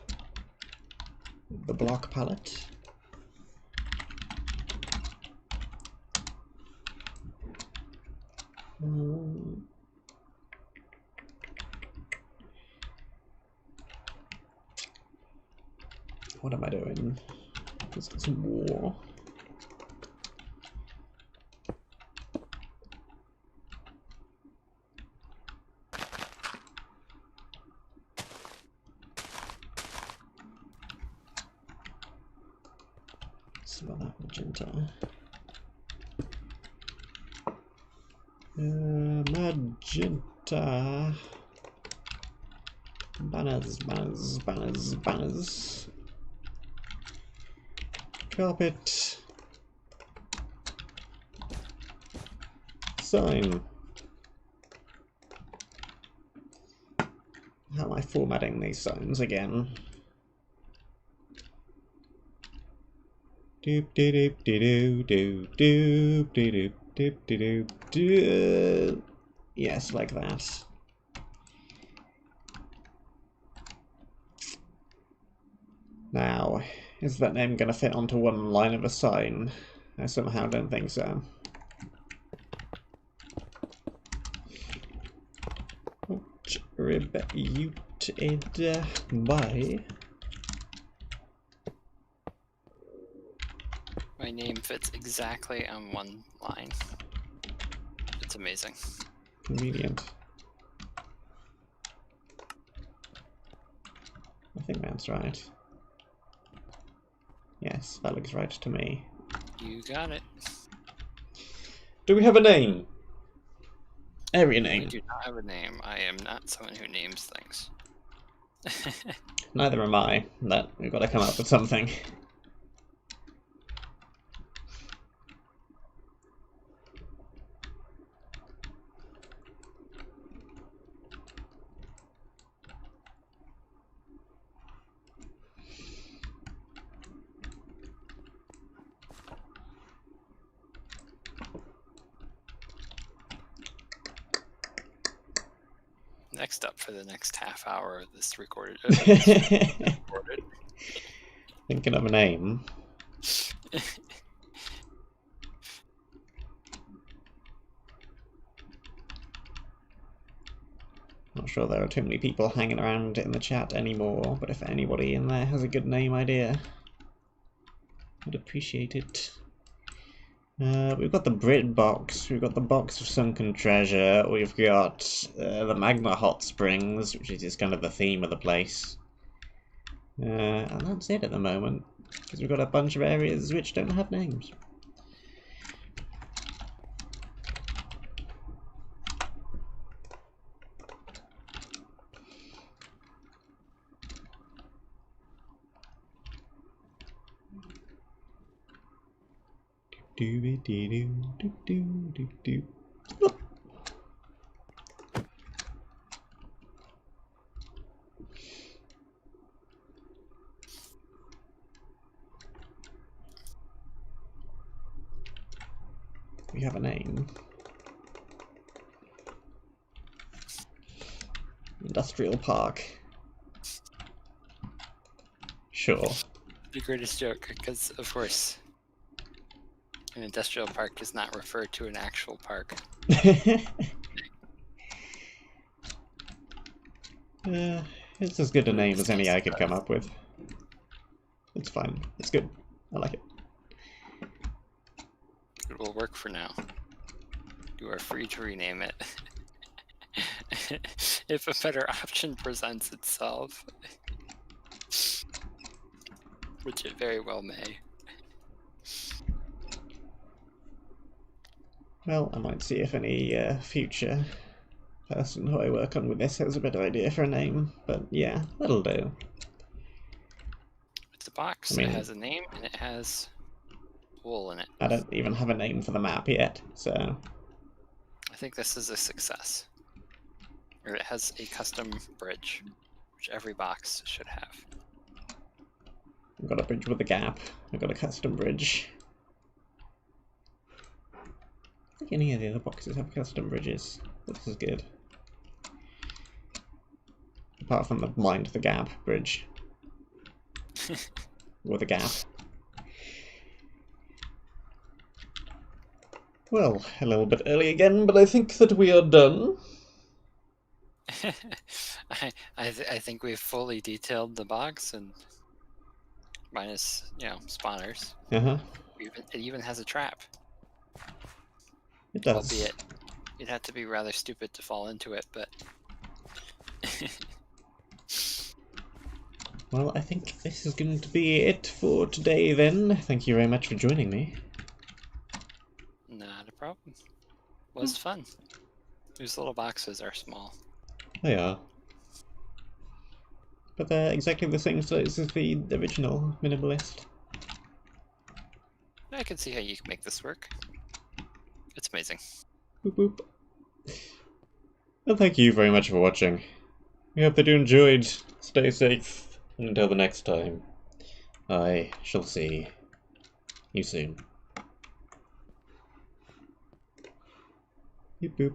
A: the block palette. What am I doing? This is war. Smell that magenta. Magenta. Banners, banners, banners, banners. Carpet. Sign. How am I formatting these signs again? Doop doop doop doop doop doop doop doop doop. Yes, like that. Now, is that name going to fit onto one line of a sign? I somehow don't think so. Attributed by...
B: My name fits exactly on one line. It's amazing.
A: Convenient. I think that's right. Yes, that looks right to me.
B: You got it.
A: Do we have a name? Area name.
B: I do not have a name. I am not someone who names things.
A: Neither am I. But we've got to come up with something.
B: Next up for the next half hour of this recorded.
A: Thinking of a name. Not sure there are too many people hanging around in the chat anymore, but if anybody in there has a good name idea, I'd appreciate it. We've got the Brit box, we've got the box of sunken treasure, we've got the magma hot springs, which is just kind of the theme of the place. And that's it at the moment, because we've got a bunch of areas which don't have names. Do-be-dee-doo-doo-doo-doo-doo. We have a name. Industrial Park. Sure.
B: The greatest joke, because of course, an industrial park does not refer to an actual park.
A: It's as good a name as any I could come up with. It's fine. It's good. I like it.
B: It will work for now. You are free to rename it. If a better option presents itself. Which it very well may.
A: Well, I might see if any future person who I work on with this has a better idea for a name, but yeah, that'll do.
B: It's a box,
A: I mean,
B: it has a name, and it has wool in it.
A: I don't even have a name for the map yet, so...
B: I think this is a success. Or it has a custom bridge, which every box should have.
A: I've got a bridge with a gap, I've got a custom bridge. I think any of the other boxes have custom bridges. This is good. Apart from the Mind the Gap bridge. With a gap. Well, a little bit early again, but I think that we are done.
B: I think we've fully detailed the box, and minus, you know, spawners.
A: Uh-huh.
B: It even has a trap.
A: It does.
B: Albeit, you'd have to be rather stupid to fall into it, but...
A: Well, I think this is going to be it for today then. Thank you very much for joining me.
B: Not a problem. It was fun. These little boxes are small.
A: They are. But they're exactly the same size as the original Minimalist.
B: I can see how you can make this work. It's amazing.
A: Boop boop. Well, thank you very much for watching. We hope that you enjoyed. Stay safe, and until the next time, I shall see you soon. Boop boop.